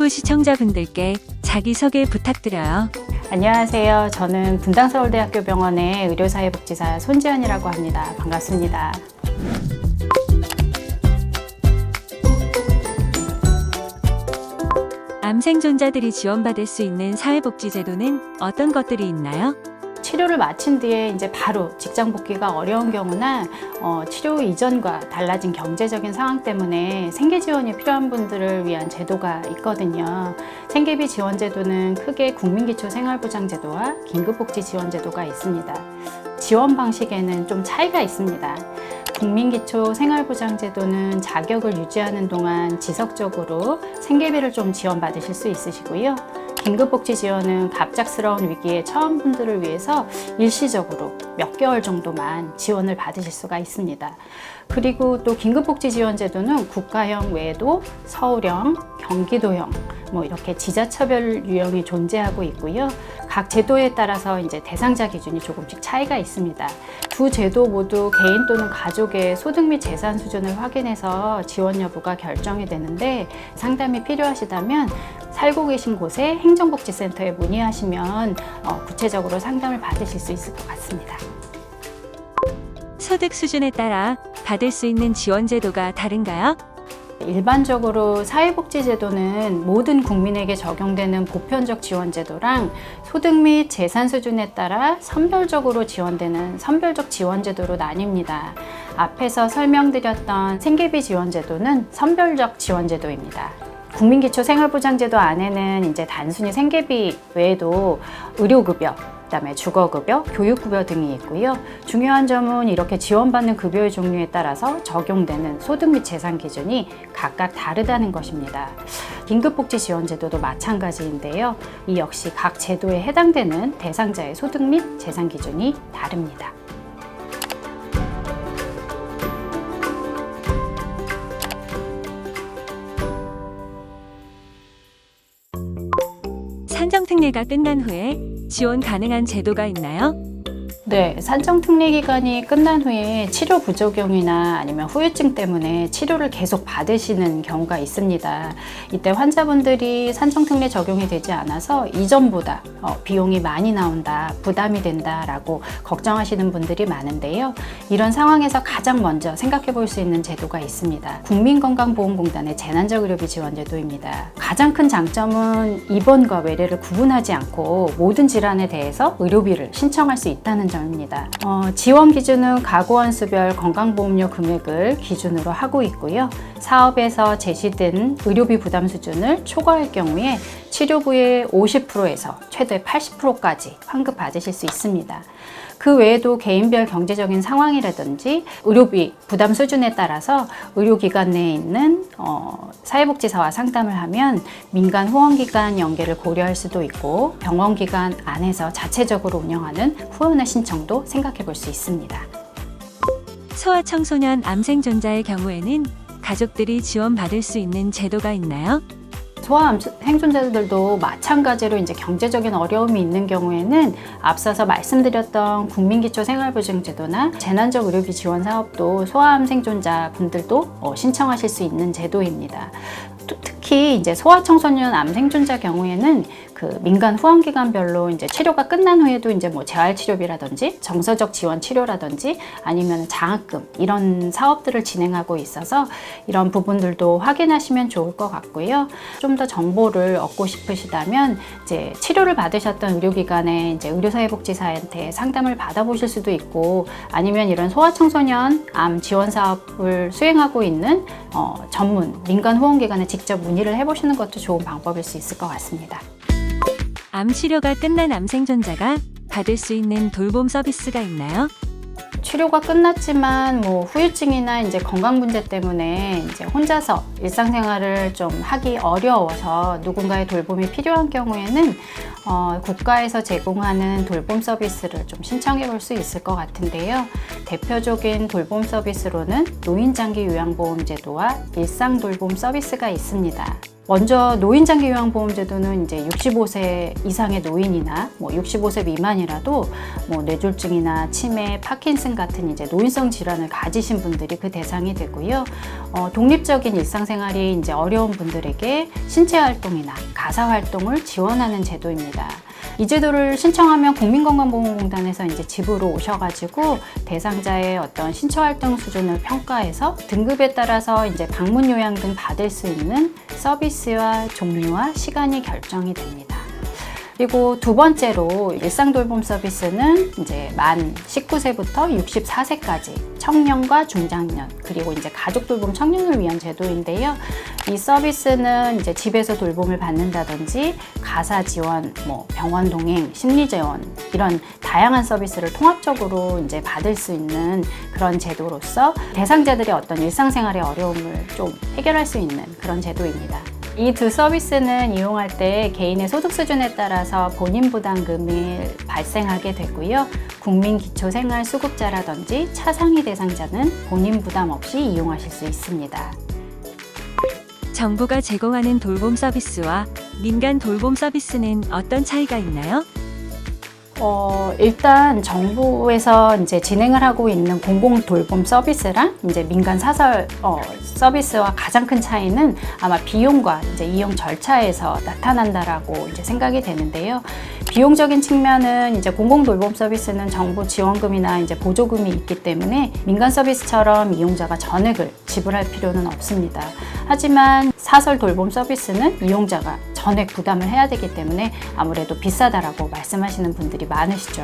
유튜브 시청자분들께 자기소개 부탁드려요. 안녕하세요. 저는 분당서울대학교 병원의 의료사회복지사 손지연이라고 합니다. 반갑습니다. 암 생존자들이 지원받을 수 있는 사회복지제도는 어떤 것들이 있나요? 치료를 마친 뒤에 이제 바로 직장 복귀가 어려운 경우나 치료 이전과 달라진 경제적인 상황 때문에 생계 지원이 필요한 분들을 위한 제도가 있거든요. 생계비 지원 제도는 크게 국민기초생활보장제도와 긴급복지지원제도가 있습니다. 지원 방식에는 좀 차이가 있습니다. 국민기초생활보장제도는 자격을 유지하는 동안 지속적으로 생계비를 좀 지원받으실 수 있으시고요. 긴급복지지원은 갑작스러운 위기에 처한 분들을 위해서 일시적으로 몇 개월 정도만 지원을 받으실 수가 있습니다. 그리고 또 긴급복지지원제도는 국가형 외에도 서울형, 경기도형 이렇게 지자체별 유형이 존재하고 있고요. 각 제도에 따라서 이제 대상자 기준이 조금씩 차이가 있습니다. 두 제도 모두 개인 또는 가족의 소득 및 재산 수준을 확인해서 지원 여부가 결정이 되는데, 상담이 필요하시다면 살고 계신 곳의 행정복지센터에 문의하시면 구체적으로 상담을 받으실 수 있을 것 같습니다. 소득 수준에 따라 받을 수 있는 지원 제도가 다른가요? 일반적으로 사회복지제도는 모든 국민에게 적용되는 보편적 지원제도랑 소득 및 재산 수준에 따라 선별적으로 지원되는 선별적 지원제도로 나뉩니다. 앞에서 설명드렸던 생계비 지원제도는 선별적 지원제도입니다. 국민기초생활보장제도 안에는 이제 단순히 생계비 외에도 의료급여, 그다음에 주거급여, 교육급여 등이 있고요. 중요한 점은 이렇게 지원받는 급여의 종류에 따라서 적용되는 소득 및 재산 기준이 각각 다르다는 것입니다. 긴급복지지원제도도 마찬가지인데요. 이 역시 각 제도에 해당되는 대상자의 소득 및 재산 기준이 다릅니다. 산정특례가 끝난 후에 지원 가능한 제도가 있나요? 네, 산정특례 기간이 끝난 후에 치료 부작용이나 아니면 후유증 때문에 치료를 계속 받으시는 경우가 있습니다. 이때 환자분들이 산정특례 적용이 되지 않아서 이전보다 비용이 많이 나온다, 부담이 된다라고 걱정하시는 분들이 많은데요. 이런 상황에서 가장 먼저 생각해 볼 수 있는 제도가 있습니다. 국민건강보험공단의 재난적의료비 지원제도입니다. 가장 큰 장점은 입원과 외래를 구분하지 않고 모든 질환에 대해서 의료비를 신청할 수 있다는 점입니다. 지원 기준은 가구원수별 건강보험료 금액을 기준으로 하고 있고요. 사업에서 제시된 의료비 부담 수준을 초과할 경우에 치료부의 50%에서 최대 80%까지 환급받으실 수 있습니다. 그 외에도 개인별 경제적인 상황이라든지 의료비 부담 수준에 따라서 의료기관 내에 있는 사회복지사와 상담을 하면 민간 후원기관 연계를 고려할 수도 있고, 병원기관 안에서 자체적으로 운영하는 후원의 신청도 생각해 볼 수 있습니다. 소아청소년 암 생존자의 경우에는 가족들이 지원받을 수 있는 제도가 있나요? 소아암 생존자들도 마찬가지로 이제 경제적인 어려움이 있는 경우에는 앞서서 말씀드렸던 국민기초생활보장제도나 재난적 의료비 지원 사업도 소아암 생존자 분들도 신청하실 수 있는 제도입니다. 특히 이제 소아청소년 암 생존자 경우에는 그 민간 후원기관별로 이제 치료가 끝난 후에도 이제 재활치료비라든지 정서적 지원 치료라든지 아니면 장학금 이런 사업들을 진행하고 있어서 이런 부분들도 확인하시면 좋을 것 같고요. 좀 더 정보를 얻고 싶으시다면 이제 치료를 받으셨던 의료기관의 이제 의료사회복지사한테 상담을 받아보실 수도 있고, 아니면 이런 소아청소년 암 지원 사업을 수행하고 있는 전문 민간 후원기관에 직접 문의를 해보시는 것도 좋은 방법일 수 있을 것 같습니다. 암 치료가 끝난 암 생존자가 받을 수 있는 돌봄 서비스가 있나요? 치료가 끝났지만 후유증이나 이제 건강 문제 때문에 이제 혼자서 일상생활을 좀 하기 어려워서 누군가의 돌봄이 필요한 경우에는 국가에서 제공하는 돌봄 서비스를 좀 신청해 볼 수 있을 것 같은데요. 대표적인 돌봄 서비스로는 노인장기 요양보험제도와 일상돌봄 서비스가 있습니다. 먼저 노인장기요양보험제도는 이제 65세 이상의 노인이나 65세 미만이라도 뇌졸중이나 치매, 파킨슨 같은 이제 노인성 질환을 가지신 분들이 그 대상이 되고요. 독립적인 일상생활이 이제 어려운 분들에게 신체 활동이나 가사 활동을 지원하는 제도입니다. 이 제도를 신청하면 국민건강보험공단에서 이제 집으로 오셔가지고 대상자의 어떤 신체 활동 수준을 평가해서 등급에 따라서 이제 방문 요양 등 받을 수 있는 서비스와 종류와 시간이 결정이 됩니다. 그리고 두 번째로 일상돌봄 서비스는 이제 만 19세부터 64세까지 청년과 중장년 그리고 이제 가족돌봄 청년을 위한 제도인데요. 이 서비스는 이제 집에서 돌봄을 받는다든지 가사 지원, 병원 동행, 심리 지원 이런 다양한 서비스를 통합적으로 이제 받을 수 있는 그런 제도로서 대상자들의 어떤 일상생활의 어려움을 좀 해결할 수 있는 그런 제도입니다. 이 두 서비스는 이용할 때 개인의 소득 수준에 따라서 본인 부담금이 발생하게 되고요. 국민기초생활수급자라든지 차상위 대상자는 본인 부담 없이 이용하실 수 있습니다. 정부가 제공하는 돌봄 서비스와 민간 돌봄 서비스는 어떤 차이가 있나요? 일단 정부에서 이제 진행을 하고 있는 공공 돌봄 서비스랑 이제 민간 사설 서비스와 가장 큰 차이는 아마 비용과 이제 이용 절차에서 나타난다라고 이제 생각이 되는데요. 비용적인 측면은 이제 공공 돌봄 서비스는 정부 지원금이나 이제 보조금이 있기 때문에 민간 서비스처럼 이용자가 전액을 지불할 필요는 없습니다. 하지만 사설 돌봄 서비스는 이용자가 전액 부담을 해야 되기 때문에 아무래도 비싸다라고 말씀하시는 분들이 많으시죠.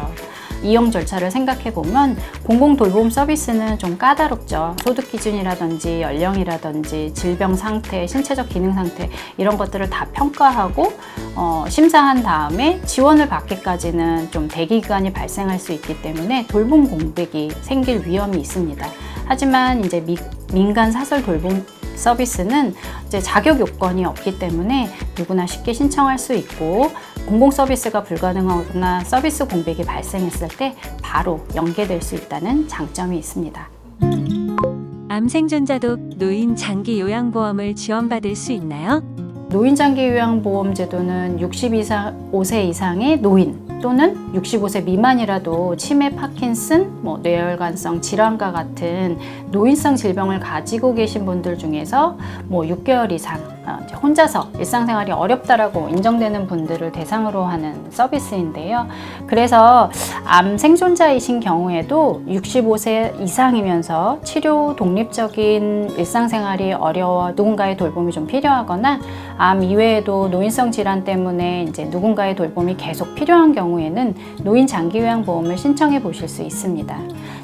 이용 절차를 생각해 보면 공공 돌봄 서비스는 좀 까다롭죠. 소득 기준이라든지 연령이라든지 질병 상태, 신체적 기능 상태 이런 것들을 다 평가하고 심사한 다음에 지원을 받기까지는 좀 대기 기간이 발생할 수 있기 때문에 돌봄 공백이 생길 위험이 있습니다. 하지만 이제 민간 사설 돌봄 서비스는 이제 자격 요건이 없기 때문에 누구나 쉽게 신청할 수 있고 공공 서비스가 불가능하거나 서비스 공백이 발생했을 때 바로 연계될 수 있다는 장점이 있습니다. 암 생존자도 노인 장기 요양보험을 지원받을 수 있나요? 노인장기요양보험제도는 65세 이상의 노인 또는 65세 미만이라도 치매, 파킨슨, 뇌혈관성 질환과 같은 노인성 질병을 가지고 계신 분들 중에서 6개월 이상 혼자서 일상생활이 어렵다라고 인정되는 분들을 대상으로 하는 서비스인데요. 그래서 암 생존자이신 경우에도 65세 이상이면서 치료 독립적인 일상생활이 어려워 누군가의 돌봄이 좀 필요하거나 암 이외에도 노인성 질환 때문에 이제 누군가의 돌봄이 계속 필요한 경우에는 노인 장기요양보험을 신청해 보실 수 있습니다.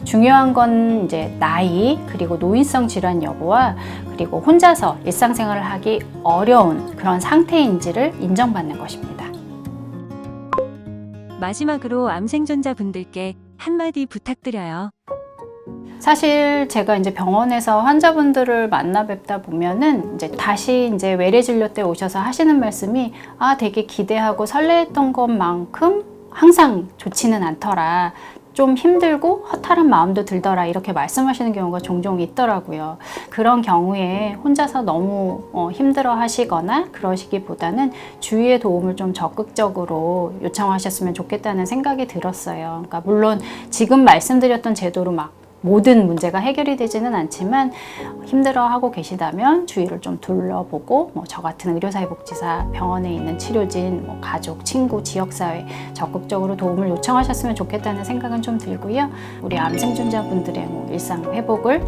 중요한 건 이제 나이 그리고 노인성 질환 여부와 그리고 혼자서 일상생활을 하기 어려운 그런 상태인지를 인정받는 것입니다. 마지막으로 암 생존자분들께 한마디 부탁드려요. 사실 제가 이제 병원에서 환자분들을 만나 뵙다 보면은 이제 다시 이제 외래 진료 때 오셔서 하시는 말씀이 되게 기대하고 설레했던 것만큼 항상 좋지는 않더라. 좀 힘들고 허탈한 마음도 들더라 이렇게 말씀하시는 경우가 종종 있더라고요. 그런 경우에 혼자서 너무 힘들어 하시거나 그러시기보다는 주위의 도움을 좀 적극적으로 요청하셨으면 좋겠다는 생각이 들었어요. 그러니까 물론 지금 말씀드렸던 제도로 막 모든 문제가 해결이 되지는 않지만 힘들어하고 계시다면 주위를 좀 둘러보고 저 같은 의료사회복지사, 병원에 있는 치료진, 가족, 친구, 지역사회 적극적으로 도움을 요청하셨으면 좋겠다는 생각은 좀 들고요. 우리 암 생존자분들의 일상 회복을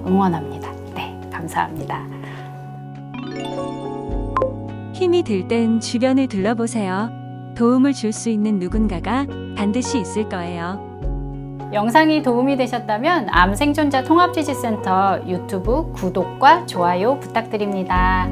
응원합니다. 네, 감사합니다. 힘이 들 땐 주변을 둘러보세요. 도움을 줄 수 있는 누군가가 반드시 있을 거예요. 영상이 도움이 되셨다면 암 생존자 통합지지센터 유튜브 구독과 좋아요 부탁드립니다.